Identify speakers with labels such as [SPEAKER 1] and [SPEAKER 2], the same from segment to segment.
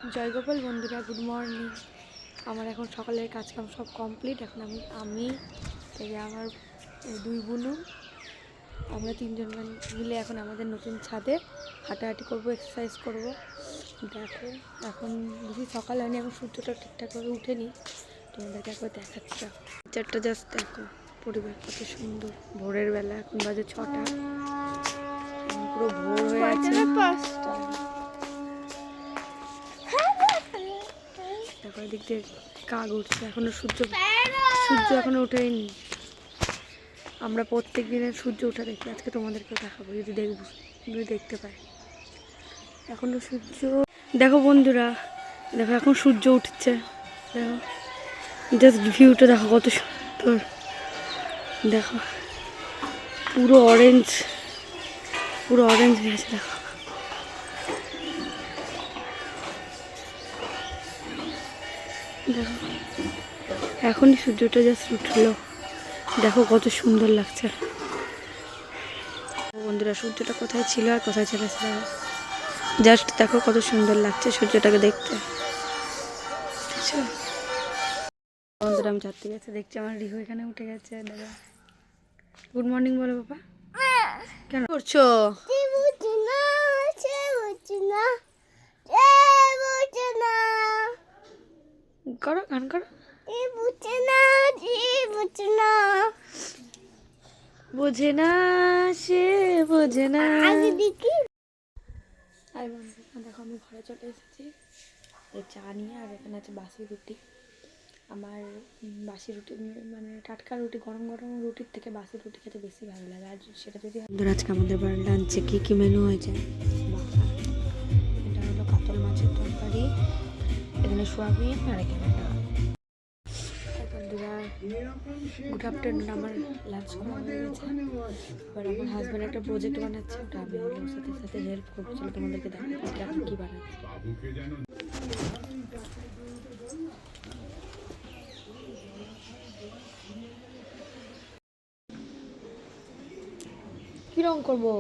[SPEAKER 1] জয়গোপাল বন্ধুরা, good morning. আমার এখন সকালের কাজকাম সব কমপ্লিট। এখন আমি থেকে আমার দুই বোনু, আমরা তিনজন মিলে এখন আমাদের নতুন ছাদে হাঁটাহাঁটি করবো, এক্সারসাইজ করব। দেখো এখন বেশি সকাল হয়নি, এখন সূর্যটা ঠিকঠাকভাবে উঠেনি, তোমাদেরকে একবার দেখাচ্ছি। চারটা জাস্ট দেখো, পরিবার কত সুন্দর। ভোরের বেলা, এখন বাজে 6টা, পুরো ভোর হয়ে আছে। দেখো এদিক দিয়ে কাক উঠছে, এখনো সূর্য এখনো ওঠেনি। আমরা প্রত্যেক দিনের সূর্য ওঠা দেখি, আজকে তোমাদেরকেও দেখাবো যদি দেখতে পাই। এখনো সূর্য, দেখো বন্ধুরা, দেখো এখন সূর্য উঠছে। দেখো জাস্ট ভিউটা দেখো কত সুন্দর। দেখো পুরো অরেঞ্জ হয়ে আছে। দেখো দেখো এখনই সূর্যটা জাস্ট উঠলো, দেখো কত সুন্দর লাগছে। বন্ধুরা সূর্যটা কোথায় ছিল আর কোথায় চলেছে, জাস্ট দেখো কত সুন্দর লাগছে সূর্যটাকে দেখতে। বন্ধুরা আমি ছাড়তে গেছে, দেখছি আমার রিহু এখানে উঠে গেছে। দাদা গুড মর্নিং বলো বাবা। কেন করছো? করো, গান করো। বোঝে না সে বোঝে না। দেখো আমি ঘরে চলে এসেছি চা নিয়ে, আর এখানে আছে বাসি রুটি। আমার বাসি রুটি মানে টাটকা রুটি, গরম গরম রুটির থেকে বাসি রুটি খেতে বেশি ভালো লাগে। আর সেটা যদি আজকে আমাদের বাড়ির লাঞ্চে কী মেনু হয়েছে, এটা হলো কাতল মাছের তরকারি, এখানে সোয়াবিন, আর এখানে গুড আফটারনুন। আমার লাঞ্চ করা হয়ে গেছে। এবার আমার হাজব্যান্ড একটা প্রজেক্ট বানাচ্ছে, ওটা আমি ওর সাথে সাথে হেল্প করবো। চলো তোমাদেরকে দেখাচ্ছি এখন কী বানাচ্ছে। কী রঙ করবো?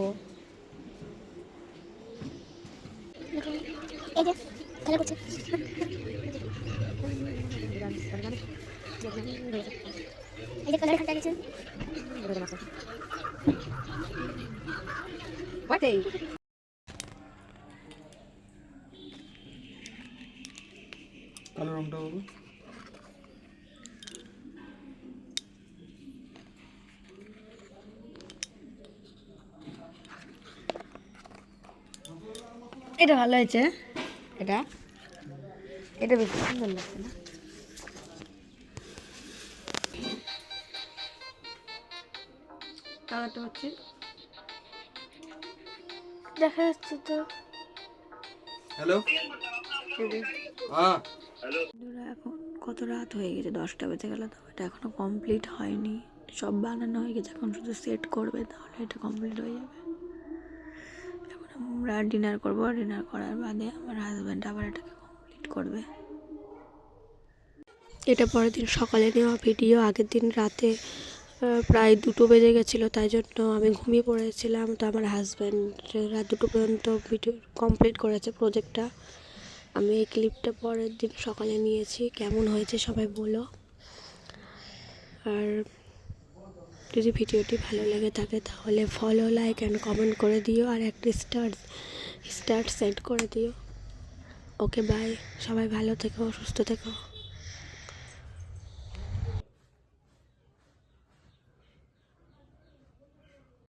[SPEAKER 2] কালো রংটা বাবু,
[SPEAKER 1] এটা ভালো হয়েছে, এটা বেশি সুন্দর লাগছে না? কালারটা হচ্ছে দেখা যাচ্ছে তো।
[SPEAKER 2] হ্যালো
[SPEAKER 1] এখন কত রাত হয়ে গেছে, 10টা বেজে গেল, তো এটা এখনো কমপ্লিট হয়নি। সব বানানো হয়ে গেছে, এখন শুধু সেট করবে, তাহলে এটা কমপ্লিট হয়ে যাবে। এখন আমরা ডিনার করবো, ডিনার করার বাদে আমার হাজব্যান্ড আবার এটাকে কমপ্লিট করবে। এটা পরের দিন সকালে নেওয়া ভিডিও। আগের দিন রাতে প্রায় 2টো বেজে গেছিলো, তাই জন্য আমি ঘুমিয়ে পড়েছিলাম। তো আমার হাজব্যান্ড রাত 2টো পর্যন্ত ভিডিও কমপ্লিট করেছে প্রজেক্টটা। আমি এই ক্লিপটা পরের দিন সকালে নিয়েছি। কেমন হয়েছে সবাই বলো। আর যদি ভিডিওটি ভালো লেগে থাকে তাহলে ফলো, লাইক অ্যান্ড কমেন্ট করে দিও, আর একটা স্টার সেট করে দিও। ওকে বাই, সবাই ভালো থেকো, সুস্থ থেকো।